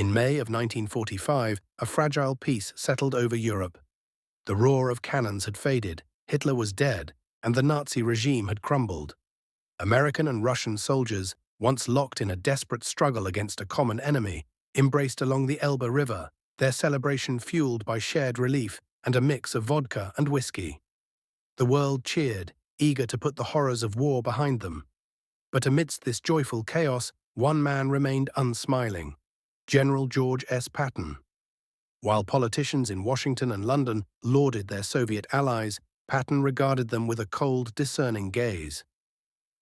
In May of 1945, a fragile peace settled over Europe. The roar of cannons had faded, Hitler was dead, and the Nazi regime had crumbled. American and Russian soldiers, once locked in a desperate struggle against a common enemy, embraced along the Elbe River, their celebration fueled by shared relief and a mix of vodka and whiskey. The world cheered, eager to put the horrors of war behind them. But amidst this joyful chaos, one man remained unsmiling: General George S. Patton. While politicians in Washington and London lauded their Soviet allies, Patton regarded them with a cold, discerning gaze.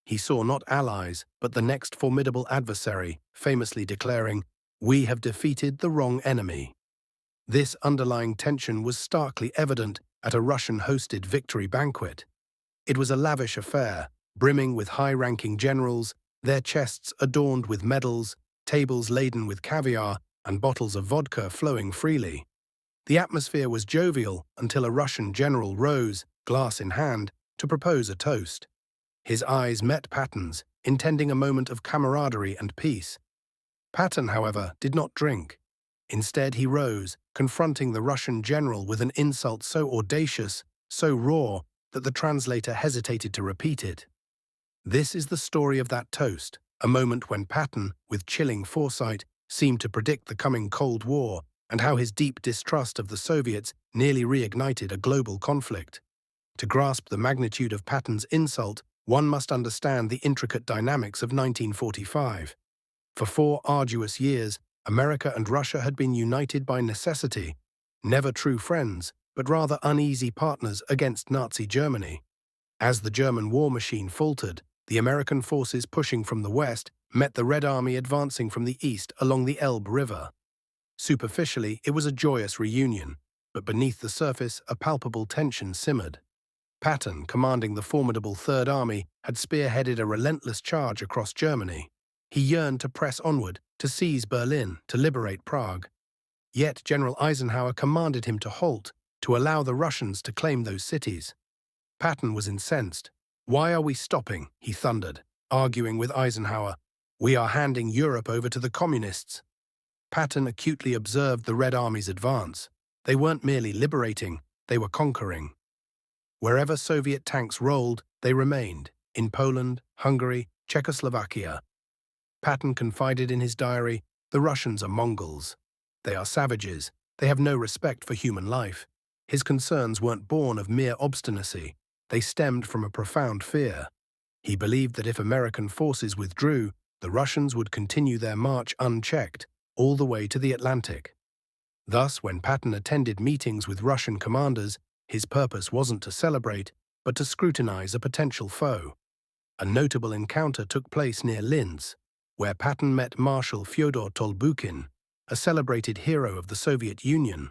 He saw not allies, but the next formidable adversary, famously declaring, "We have defeated the wrong enemy." This underlying tension was starkly evident at a Russian-hosted victory banquet. It was a lavish affair, brimming with high-ranking generals, their chests adorned with medals, tables laden with caviar, and bottles of vodka flowing freely. The atmosphere was jovial until a Russian general rose, glass in hand, to propose a toast. His eyes met Patton's, intending a moment of camaraderie and peace. Patton, however, did not drink. Instead, he rose, confronting the Russian general with an insult so audacious, so raw, that the translator hesitated to repeat it. This is the story of that toast, a moment when Patton, with chilling foresight, seemed to predict the coming Cold War and how his deep distrust of the Soviets nearly reignited a global conflict. To grasp the magnitude of Patton's insult, one must understand the intricate dynamics of 1945. For 4 arduous years, America and Russia had been united by necessity, never true friends, but rather uneasy partners against Nazi Germany. As the German war machine faltered, the American forces pushing from the west met the Red Army advancing from the east along the Elbe River. Superficially, it was a joyous reunion, but beneath the surface, a palpable tension simmered. Patton, commanding the formidable Third Army, had spearheaded a relentless charge across Germany. He yearned to press onward, to seize Berlin, to liberate Prague. Yet General Eisenhower commanded him to halt, to allow the Russians to claim those cities. Patton was incensed. "Why are we stopping?" he thundered, arguing with Eisenhower. "We are handing Europe over to the communists." Patton acutely observed the Red Army's advance. They weren't merely liberating, they were conquering. Wherever Soviet tanks rolled, they remained, in Poland, Hungary, Czechoslovakia. Patton confided in his diary, "The Russians are Mongols. They are savages. They have no respect for human life." His concerns weren't born of mere obstinacy. They stemmed from a profound fear. He believed that if American forces withdrew, the Russians would continue their march unchecked, all the way to the Atlantic. Thus, when Patton attended meetings with Russian commanders, his purpose wasn't to celebrate, but to scrutinize a potential foe. A notable encounter took place near Linz, where Patton met Marshal Fyodor Tolbukhin, a celebrated hero of the Soviet Union.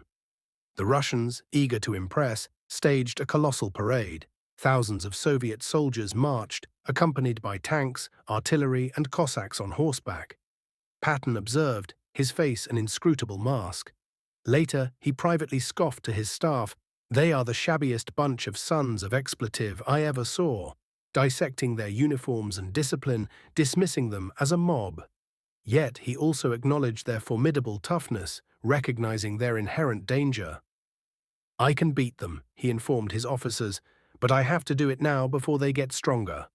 The Russians, eager to impress, staged a colossal parade. Thousands of Soviet soldiers marched, accompanied by tanks, artillery, and Cossacks on horseback. Patton observed, his face an inscrutable mask. Later, he privately scoffed to his staff, "They are the shabbiest bunch of sons of expletive I ever saw," dissecting their uniforms and discipline, dismissing them as a mob. Yet he also acknowledged their formidable toughness, recognizing their inherent danger. "I can beat them," he informed his officers, "but I have to do it now before they get stronger."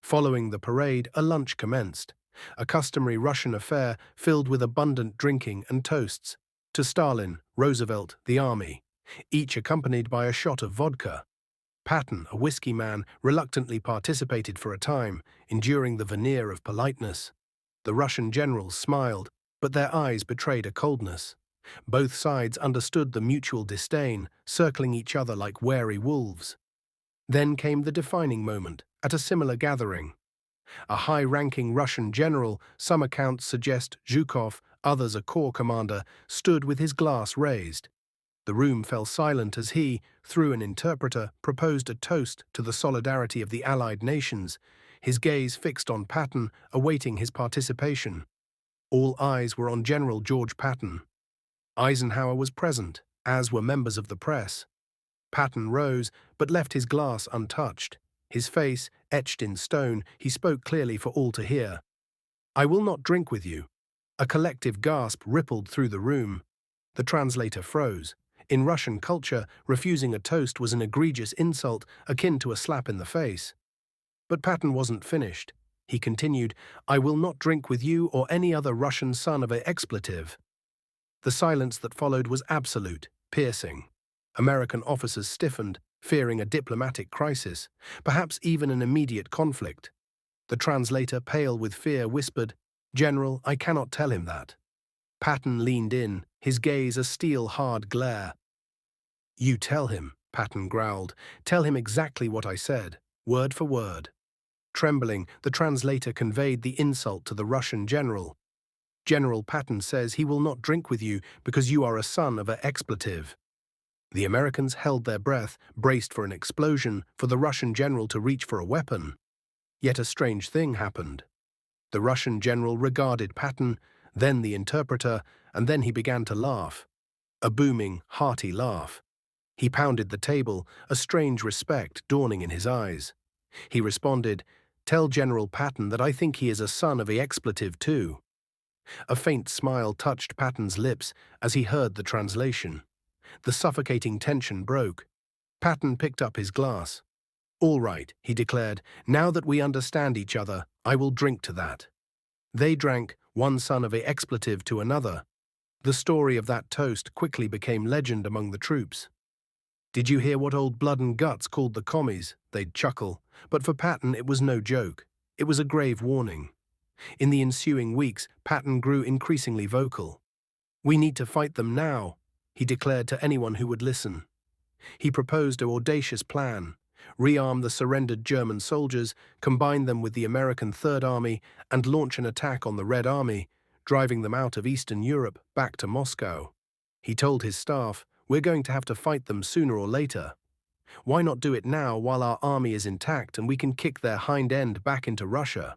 Following the parade, a lunch commenced, a customary Russian affair filled with abundant drinking and toasts. To Stalin, Roosevelt, the army, each accompanied by a shot of vodka. Patton, a whiskey man, reluctantly participated for a time, enduring the veneer of politeness. The Russian generals smiled, but their eyes betrayed a coldness. Both sides understood the mutual disdain, circling each other like wary wolves. Then came the defining moment, at a similar gathering. A high-ranking Russian general, some accounts suggest Zhukov, others a corps commander, stood with his glass raised. The room fell silent as he, through an interpreter, proposed a toast to the solidarity of the Allied nations, his gaze fixed on Patton, awaiting his participation. All eyes were on General George Patton. Eisenhower was present, as were members of the press. Patton rose, but left his glass untouched. His face, etched in stone, he spoke clearly for all to hear. "I will not drink with you. A collective gasp rippled through the room. The translator froze. In Russian culture, refusing a toast was an egregious insult akin to a slap in the face. But Patton wasn't finished. He continued, "I will not drink with you or any other Russian son of an expletive." The silence that followed was absolute, piercing. American officers stiffened, fearing a diplomatic crisis, perhaps even an immediate conflict. The translator, pale with fear, whispered, "General, I cannot tell him that." Patton leaned in, his gaze a steel-hard glare. "You tell him," Patton growled. "Tell him exactly what I said, word for word." Trembling, the translator conveyed the insult to the Russian general. "General Patton says he will not drink with you because you are a son of an expletive." The Americans held their breath, braced for an explosion, for the Russian general to reach for a weapon. Yet a strange thing happened. The Russian general regarded Patton, then the interpreter, and then he began to laugh. A booming, hearty laugh. He pounded the table, a strange respect dawning in his eyes. He responded, "Tell General Patton that I think he is a son of the expletive too." A faint smile touched Patton's lips as he heard the translation. The suffocating tension broke. Patton picked up his glass. "All right," he declared, "now that we understand each other, I will drink to that." They drank, one son of a expletive to another. The story of that toast quickly became legend among the troops. "Did you hear what old Blood and Guts called the commies?" They'd chuckle. But for Patton it was no joke. It was a grave warning. In the ensuing weeks, Patton grew increasingly vocal. "We need to fight them now," he declared to anyone who would listen. He proposed an audacious plan: rearm the surrendered German soldiers, combine them with the American Third Army, and launch an attack on the Red Army, driving them out of Eastern Europe back to Moscow. He told his staff, "We're going to have to fight them sooner or later. Why not do it now while our army is intact and we can kick their hind end back into Russia?"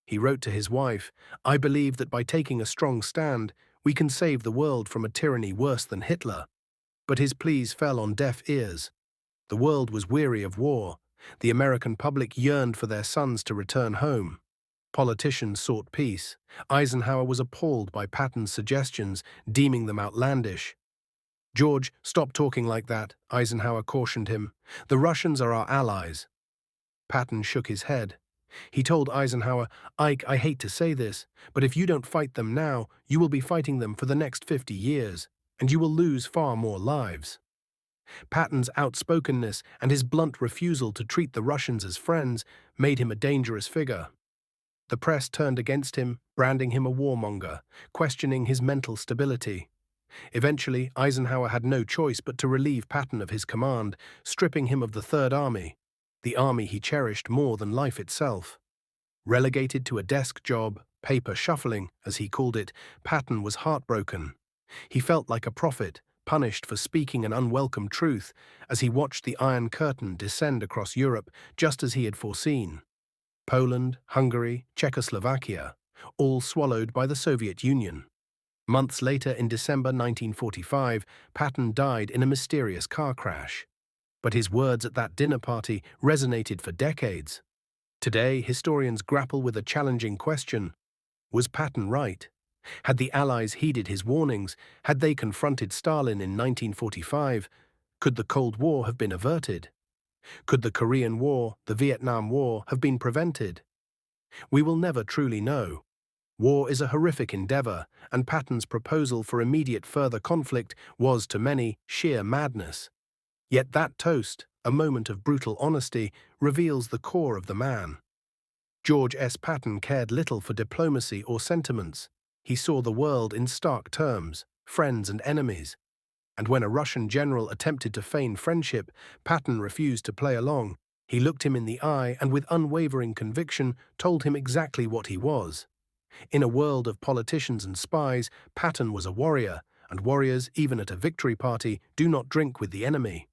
He wrote to his wife, "I believe that by taking a strong stand, we can save the world from a tyranny worse than Hitler." But his pleas fell on deaf ears. The world was weary of war. The American public yearned for their sons to return home. Politicians sought peace. Eisenhower was appalled by Patton's suggestions, deeming them outlandish. "George, stop talking like that," Eisenhower cautioned him. "The Russians are our allies." Patton shook his head. He told Eisenhower, "Ike, I hate to say this, but if you don't fight them now, you will be fighting them for the next 50 years, and you will lose far more lives." Patton's outspokenness and his blunt refusal to treat the Russians as friends made him a dangerous figure. The press turned against him, branding him a warmonger, questioning his mental stability. Eventually, Eisenhower had no choice but to relieve Patton of his command, stripping him of the Third Army, the army he cherished more than life itself. Relegated to a desk job, paper shuffling, as he called it, Patton was heartbroken. He felt like a prophet, punished for speaking an unwelcome truth, as he watched the Iron Curtain descend across Europe just as he had foreseen. Poland, Hungary, Czechoslovakia, all swallowed by the Soviet Union. Months later, in December 1945, Patton died in a mysterious car crash. But his words at that dinner party resonated for decades. Today, historians grapple with a challenging question. Was Patton right? Had the Allies heeded his warnings? Had they confronted Stalin in 1945? Could the Cold War have been averted? Could the Korean War, the Vietnam War, have been prevented? We will never truly know. War is a horrific endeavor, and Patton's proposal for immediate further conflict was, to many, sheer madness. Yet that toast, a moment of brutal honesty, reveals the core of the man. George S. Patton cared little for diplomacy or sentiments. He saw the world in stark terms, friends and enemies. And when a Russian general attempted to feign friendship, Patton refused to play along. He looked him in the eye and with unwavering conviction told him exactly what he was. In a world of politicians and spies, Patton was a warrior, and warriors, even at a victory party, do not drink with the enemy.